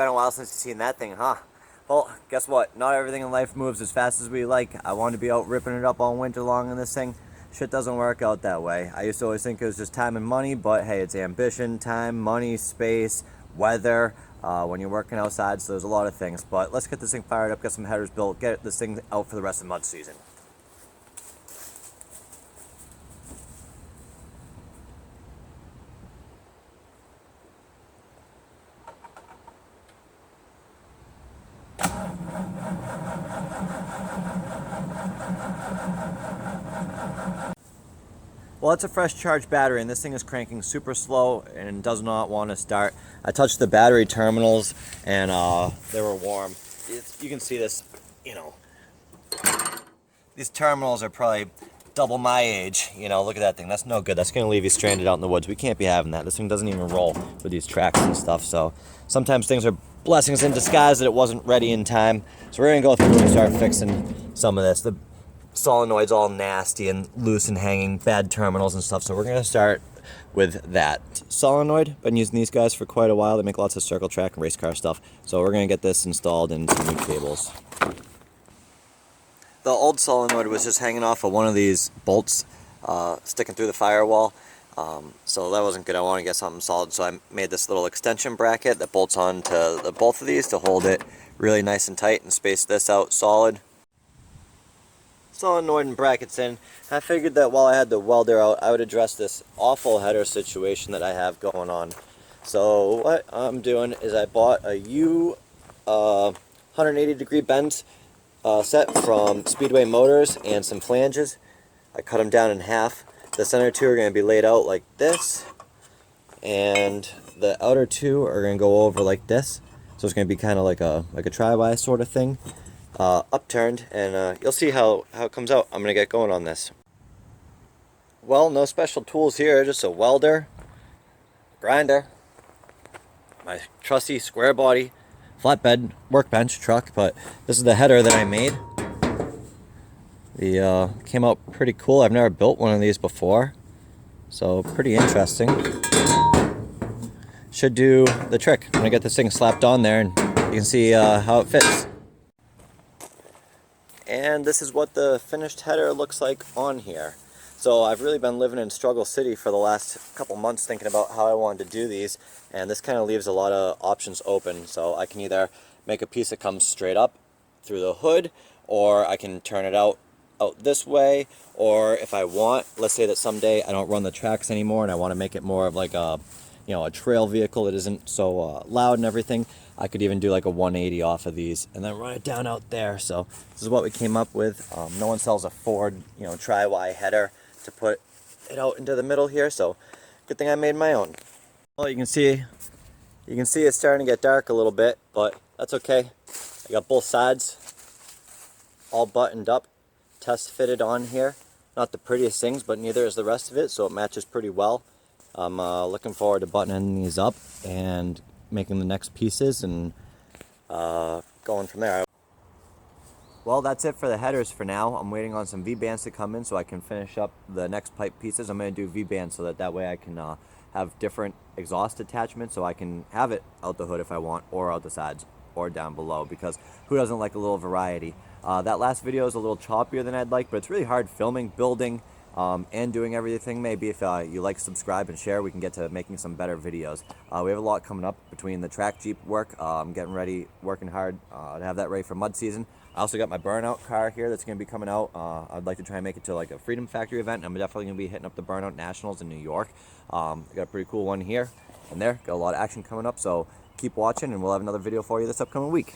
been a while since you've seen that thing, huh? Well, guess what? Not everything in life moves as fast as we like. I want to be out ripping it up all winter long in this thing. Shit doesn't work out that way. I used to always think it was just time and money, but hey, it's ambition, time, money, space, weather, when you're working outside, so there's a lot of things. But let's get this thing fired up, get some headers built, get this thing out for the rest of mud season. Well, it's a fresh charged battery, and this thing is cranking super slow and does not want to start. I touched the battery terminals, and they were warm. You can see this, you know, these terminals are probably double my age. You know, look at that thing. That's no good. That's going to leave you stranded out in the woods. We can't be having that. This thing doesn't even roll with these tracks and stuff. So sometimes things are blessings in disguise that it wasn't ready in time. So we're going to go through and start fixing some of this. The solenoid's all nasty and loose and hanging, bad terminals and stuff. So we're going to start with that solenoid. Been using these guys for quite a while. They make lots of circle track and race car stuff. So we're going to get this installed in some new cables. The old solenoid was just hanging off of one of these bolts sticking through the firewall. So that wasn't good. I want to get something solid. So I made this little extension bracket that bolts onto both of these to hold it really nice and tight and space this out solid. Solenoid and brackets in. I figured that while I had the welder out, I would address this awful header situation that I have going on. So what I'm doing is I bought a 180 degree bend set from Speedway Motors and some flanges. I cut them down in half. The center two are going to be laid out like this, and the outer two are going to go over like this. So it's going to be kind of like a tri-Y sort of thing. Upturned, and you'll see how it comes out. I'm gonna get going on this. Well, no special tools here, just a welder, grinder, my trusty square body flatbed workbench truck, but this is the header that I made. The came out pretty cool. I've never built one of these before, so pretty interesting. Should do the trick. I'm gonna get this thing slapped on there and you can see how it fits. And this is what the finished header looks like on here. So I've really been living in Struggle City for the last couple months thinking about how I wanted to do these, and this kind of leaves a lot of options open. So I can either make a piece that comes straight up through the hood, or I can turn it out this way, or if I want, let's say that someday I don't run the tracks anymore and I want to make it more of like a, you know, a trail vehicle that isn't so loud and everything, I could even do like a 180 off of these and then run it down out there. So this is what we came up with. No one sells a Ford, you know, tri-Y header to put it out into the middle here, so good thing I made my own. Well, you can see it's starting to get dark a little bit, but that's okay. I got both sides all buttoned up, test fitted on here. Not the prettiest things, but neither is the rest of it, so it matches pretty well. I'm looking forward to buttoning these up and making the next pieces and going from there. Well, that's it for the headers for now. I'm waiting on some V-bands to come in so I can finish up the next pipe pieces. I'm going to do V-bands so that way I can have different exhaust attachments, so I can have it out the hood if I want, or out the sides, or down below, because who doesn't like a little variety? That last video is a little choppier than I'd like, but it's really hard filming, building, and doing everything. Maybe if you like, subscribe, and share, we can get to making some better videos. We have a lot coming up between the track Jeep work. I'm getting ready, working hard to have that ready for mud season. I also got my burnout car here that's going to be coming out. I'd like to try and make it to like a Freedom Factory event. I'm definitely going to be hitting up the Burnout Nationals in New York. I got a pretty cool one here and there. Got a lot of action coming up, so keep watching and we'll have another video for you this upcoming week.